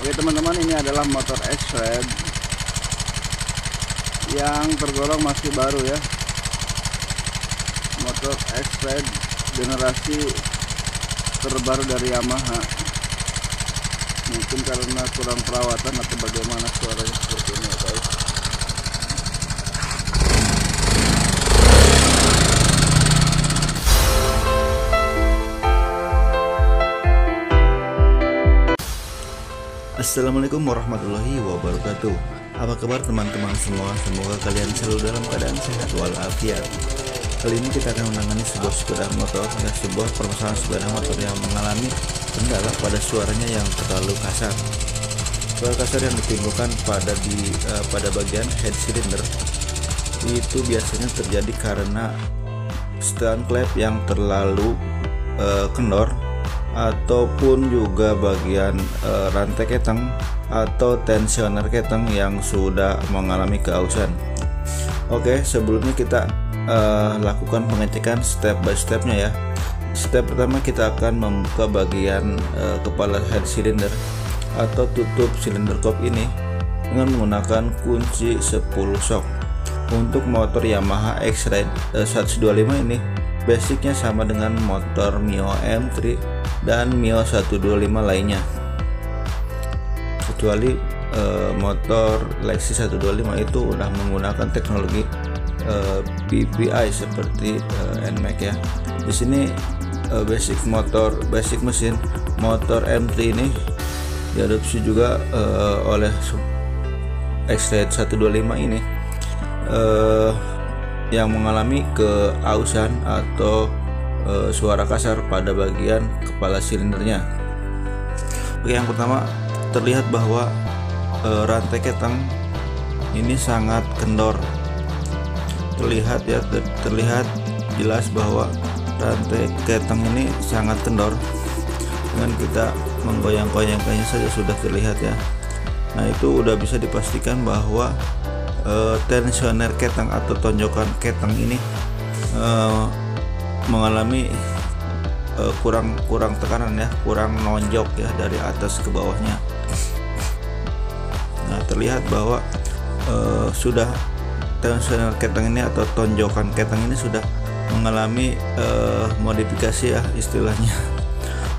Oke teman-teman, ini adalah motor X-Red yang tergolong masih baru ya. Motor X-Red generasi terbaru dari Yamaha. Mungkin karena kurang perawatan atau bagaimana suaranya seperti ini ya guys. Assalamualaikum warahmatullahi wabarakatuh. Apa kabar teman-teman semua? Semoga kalian selalu dalam keadaan sehat walafiat. Kali ini kita akan menangani sebuah sepeda motor, sebuah permasalahan sepeda motor yang mengalami kendala pada suaranya yang terlalu kasar. Suara kasar yang ditimbulkan pada bagian head cylinder itu biasanya terjadi karena setelan klep yang terlalu kendor, ataupun juga bagian rantai keteng atau tensioner keteng yang sudah mengalami keausan. Oke, sebelumnya kita lakukan pengecekan step by stepnya ya. Step pertama, kita akan membuka bagian kepala head cylinder atau tutup silinder kop ini dengan menggunakan kunci 10 shock. Untuk motor Yamaha X-Red 125 ini basicnya sama dengan motor Mio M3 dan Mio 125 lainnya, kecuali motor Lexus 125 itu udah menggunakan teknologi PPI seperti NMAX ya. Di sini basic mesin motor M3 ini diadopsi juga oleh X-Red 125 ini yang mengalami keausan atau suara kasar pada bagian kepala silindernya. Oke, yang pertama terlihat bahwa rantai keteng ini sangat kendor. Terlihat jelas bahwa rantai keteng ini sangat kendor. Dengan kita menggoyang-goyangkannya saja sudah terlihat ya. Nah, itu udah bisa dipastikan bahwa tensioner keteng atau tonjokan keteng ini mengalami kurang tekanan ya, kurang nonjok ya dari atas ke bawahnya. Nah, terlihat bahwa sudah tensioner keteng ini atau tonjokan keteng ini sudah mengalami modifikasi ya, istilahnya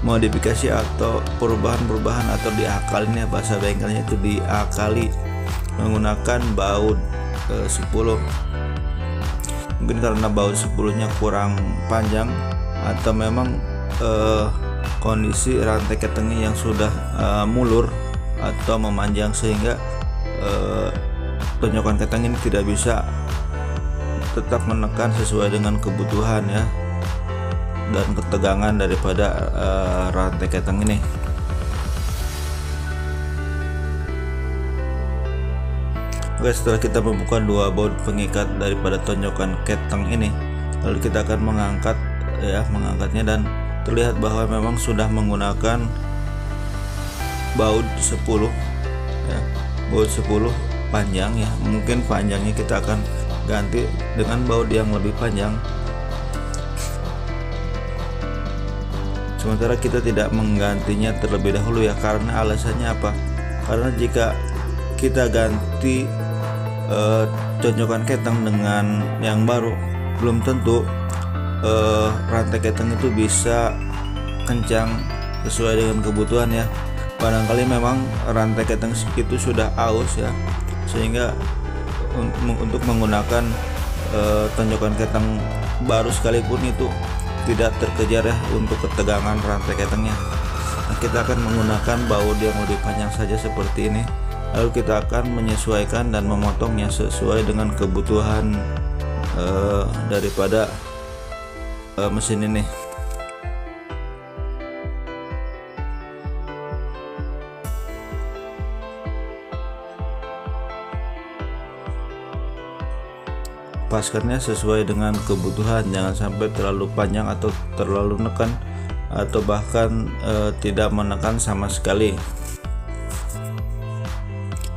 modifikasi atau perubahan atau diakalin ya, bahasa bengkelnya itu diakali menggunakan baut 10. Mungkin karena baut 10-nya kurang panjang atau memang kondisi rantai ketengnya yang sudah mulur atau memanjang sehingga tonjokan keteng ini tidak bisa tetap menekan sesuai dengan kebutuhan ya dan ketegangan daripada rantai keteng ini. Oke, setelah kita membuka dua baut pengikat daripada tonjokan keteng ini, lalu kita akan mengangkatnya dan terlihat bahwa memang sudah menggunakan baut 10 ya, baut 10 panjang ya. Mungkin panjangnya kita akan ganti dengan baut yang lebih panjang. Sementara kita tidak menggantinya terlebih dahulu ya, karena alasannya apa? Karena jika kita ganti tonjokan keteng dengan yang baru, belum tentu rantai keteng itu bisa kencang sesuai dengan kebutuhan ya. Barangkali memang rantai keteng itu sudah aus ya, sehingga untuk menggunakan tonjokan keteng baru sekalipun itu tidak terkejar ya untuk ketegangan rantai ketengnya. Nah, kita akan menggunakan baut yang lebih panjang saja seperti ini. Lalu kita akan menyesuaikan dan memotongnya sesuai dengan kebutuhan daripada mesin ini. Paskannya sesuai dengan kebutuhan, jangan sampai terlalu panjang atau terlalu menekan atau bahkan tidak menekan sama sekali.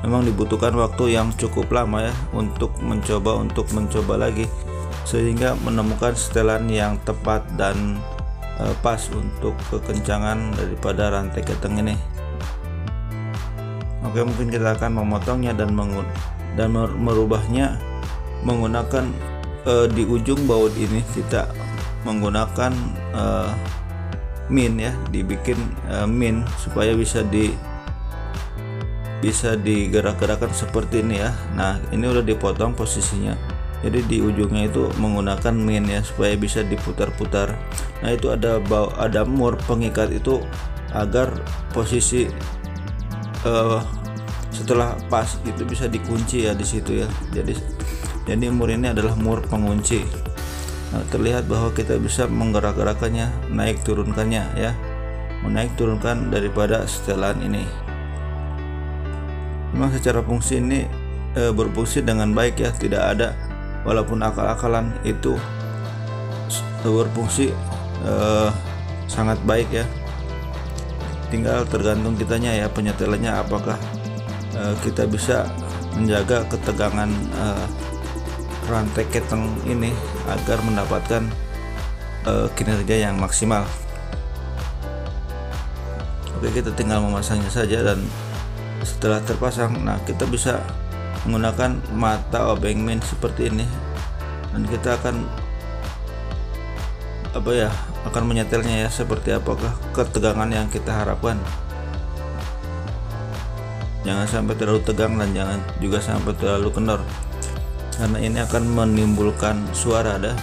Memang dibutuhkan waktu yang cukup lama ya untuk mencoba lagi sehingga menemukan setelan yang tepat dan pas untuk kekencangan daripada rantai keteng ini. Oke, mungkin kita akan memotongnya dan merubahnya menggunakan di ujung baut ini kita menggunakan min ya, dibikin min supaya bisa digerak-gerakan seperti ini ya. Nah, ini udah dipotong posisinya, jadi di ujungnya itu menggunakan min ya supaya bisa diputar-putar. Nah, itu ada mur pengikat itu agar posisi setelah pas itu bisa dikunci ya di situ ya. Jadi mur ini adalah mur pengunci. Nah, terlihat bahwa kita bisa menggerak-gerakannya, naik turunkannya ya, menaik turunkan daripada setelan ini. Memang secara fungsi ini berfungsi dengan baik ya, tidak ada walaupun akal-akalan itu berfungsi sangat baik ya. Tinggal tergantung kitanya ya, penyetelannya apakah kita bisa menjaga ketegangan rantai keteng ini agar mendapatkan kinerja yang maksimal. Oke, kita tinggal memasangnya saja, dan setelah terpasang, nah kita bisa menggunakan mata obeng min seperti ini, dan kita akan menyetelnya ya, seperti apakah ketegangan yang kita harapkan. Jangan sampai terlalu tegang dan jangan juga sampai terlalu kendor, karena ini akan menimbulkan suara dah.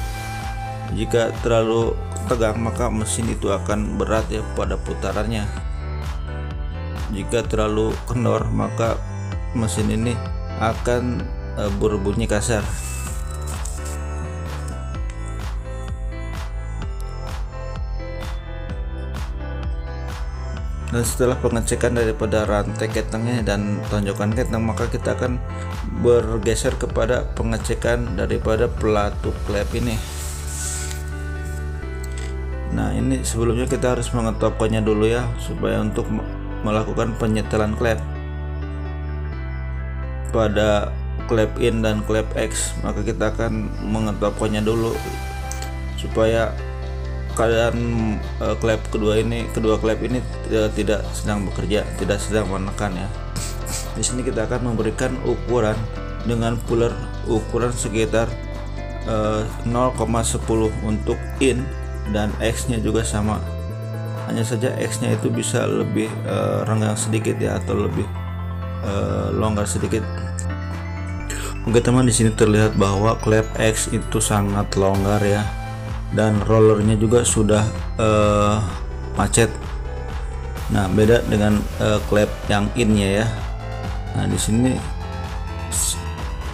Jika terlalu tegang maka mesin itu akan berat ya pada putarannya. Jika terlalu kendor maka mesin ini akan berbunyi kasar. Dan setelah pengecekan daripada rantai ketengnya dan tonjokan keteng, maka kita akan bergeser kepada pengecekan daripada pelatuk klep ini. Nah, ini sebelumnya kita harus mengetopkannya dulu ya, supaya untuk melakukan penyetelan klep pada klep in dan klep X, maka kita akan mengetopkannya dulu supaya keadaan kedua klep ini tidak sedang bekerja, tidak sedang menekan ya. Di sini kita akan memberikan ukuran dengan puller ukuran sekitar 0,10 untuk in, dan X nya juga sama. Hanya saja X nya itu bisa lebih renggang sedikit ya, atau lebih longgar sedikit. Oke teman, di sini terlihat bahwa klep X itu sangat longgar ya, dan rollernya juga sudah macet. Nah, beda dengan klep yang in-nya ya. Nah, di sini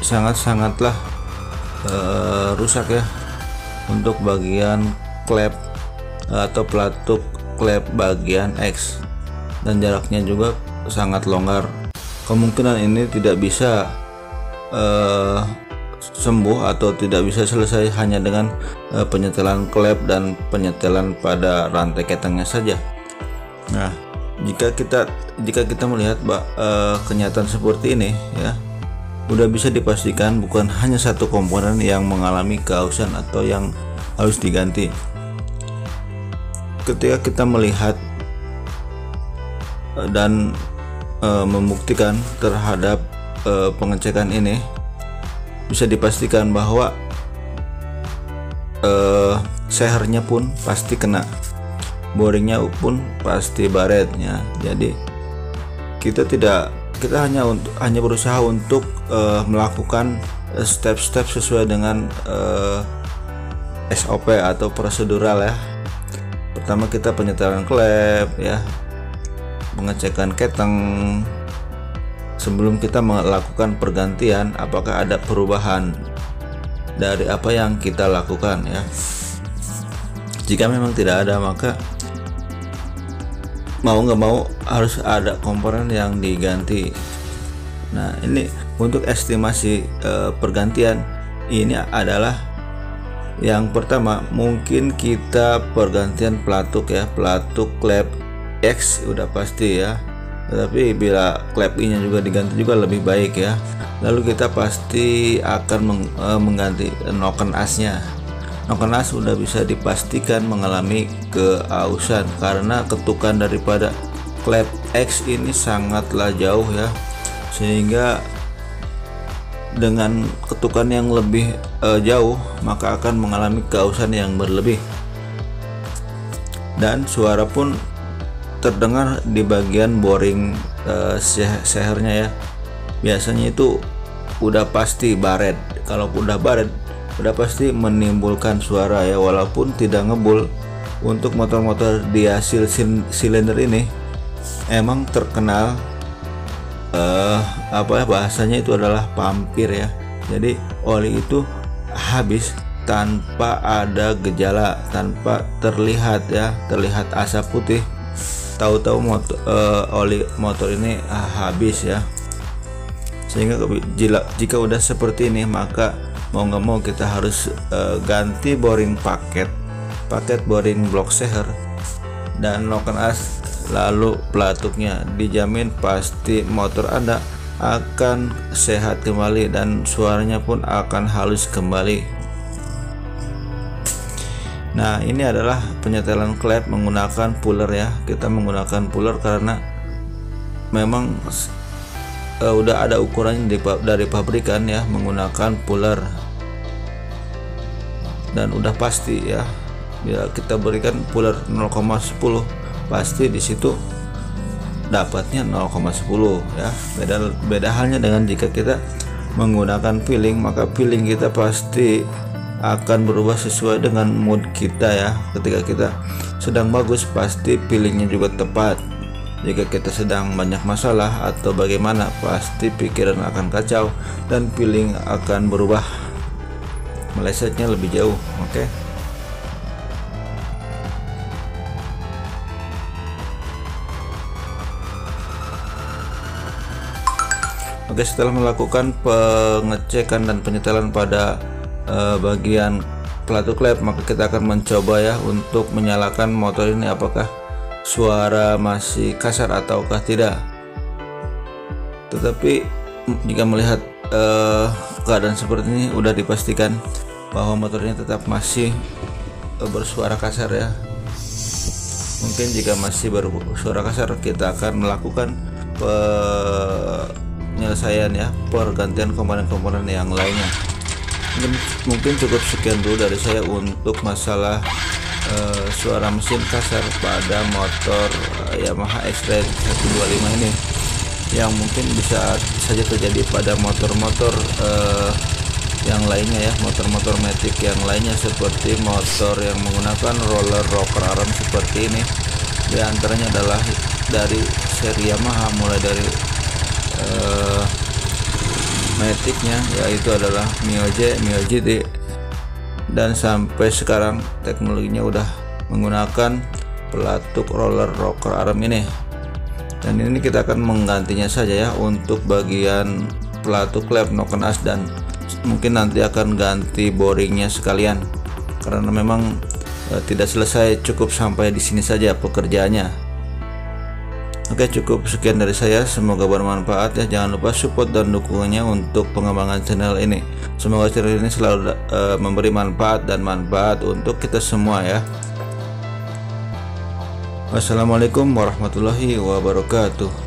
sangatlah rusak ya untuk bagian klep atau pelatuk klep bagian X, dan jaraknya juga sangat longgar. Kemungkinan ini tidak bisa sembuh atau tidak bisa selesai hanya dengan penyetelan klep dan penyetelan pada rantai ketengnya saja. Nah, jika kita melihat kenyataan seperti ini ya, udah bisa dipastikan bukan hanya satu komponen yang mengalami keausan atau yang harus diganti. Ketika kita melihat dan membuktikan terhadap pengecekan ini, bisa dipastikan bahwa sehernya pun pasti kena, boringnya pun pasti baretnya. Jadi kita hanya berusaha untuk melakukan step-step sesuai dengan SOP atau prosedural ya. Pertama kita penyetelan klep ya, pengecekan keteng. Sebelum kita melakukan pergantian, apakah ada perubahan dari apa yang kita lakukan ya. Jika memang tidak ada, maka mau nggak mau harus ada komponen yang diganti. Nah, ini untuk estimasi pergantian ini adalah yang pertama, mungkin kita pergantian pelatuk ya, pelatuk klep X udah pasti ya, tetapi bila klep I nya juga diganti juga lebih baik ya. Lalu kita pasti akan mengganti noken asnya. Noken as sudah bisa dipastikan mengalami keausan karena ketukan daripada klep X ini sangatlah jauh ya, sehingga dengan ketukan yang lebih jauh maka akan mengalami keausan yang berlebih, dan suara pun terdengar di bagian boring sehernya ya. Biasanya itu udah pasti baret. Kalau udah baret udah pasti menimbulkan suara ya, walaupun tidak ngebul. Untuk motor-motor diasil silinder ini emang terkenal bahasanya itu adalah pampir ya. Jadi oli itu habis tanpa ada gejala, tanpa terlihat asap putih, tahu-tahu oli motor ini habis ya. Sehingga jika udah seperti ini, maka mau nggak mau kita harus ganti boring paket boring block seher dan noken as, lalu pelatuknya. Dijamin pasti motor Anda akan sehat kembali dan suaranya pun akan halus kembali. Nah, ini adalah penyetelan klep menggunakan puller ya. Kita menggunakan puller karena memang udah ada ukurannya dari pabrikan ya, menggunakan puller, dan udah pasti ya. Bila kita berikan puller 0,10, pasti di situ dapatnya 0,10 ya. Beda halnya dengan jika kita menggunakan pilling, maka pilling kita pasti akan berubah sesuai dengan mood kita ya. Ketika kita sedang bagus, pasti pillingnya juga tepat. Jika kita sedang banyak masalah atau bagaimana, pasti pikiran akan kacau dan pilling akan berubah, melesetnya lebih jauh. Oke. Oke, setelah melakukan pengecekan dan penyetelan pada bagian pelatuk klep, maka kita akan mencoba ya untuk menyalakan motor ini, apakah suara masih kasar ataukah tidak. Tetapi jika melihat keadaan seperti ini, udah dipastikan bahwa motornya tetap masih bersuara kasar ya. Mungkin jika masih bersuara kasar, kita akan melakukan penyelesaian ya, pergantian komponen-komponen yang lainnya. Mungkin cukup sekian dulu dari saya untuk masalah suara mesin kasar pada motor Yamaha X-Trail 125 ini, yang mungkin bisa saja terjadi pada motor-motor yang lainnya ya, motor-motor matic yang lainnya, seperti motor yang menggunakan roller rocker arm seperti ini. Di antaranya adalah dari seri Yamaha, mulai dari maticnya yaitu adalah Mio J, Mio GT, dan sampai sekarang teknologinya udah menggunakan pelatuk roller rocker arm ini. Dan ini kita akan menggantinya saja ya untuk bagian pelatuk klep, noken as, dan mungkin nanti akan ganti boringnya sekalian, karena memang tidak selesai cukup sampai di sini saja pekerjaannya. Oke, cukup sekian dari saya, semoga bermanfaat ya. Jangan lupa support dan dukungannya untuk pengembangan channel ini. Semoga channel ini selalu memberi manfaat untuk kita semua ya. Wassalamualaikum warahmatullahi wabarakatuh.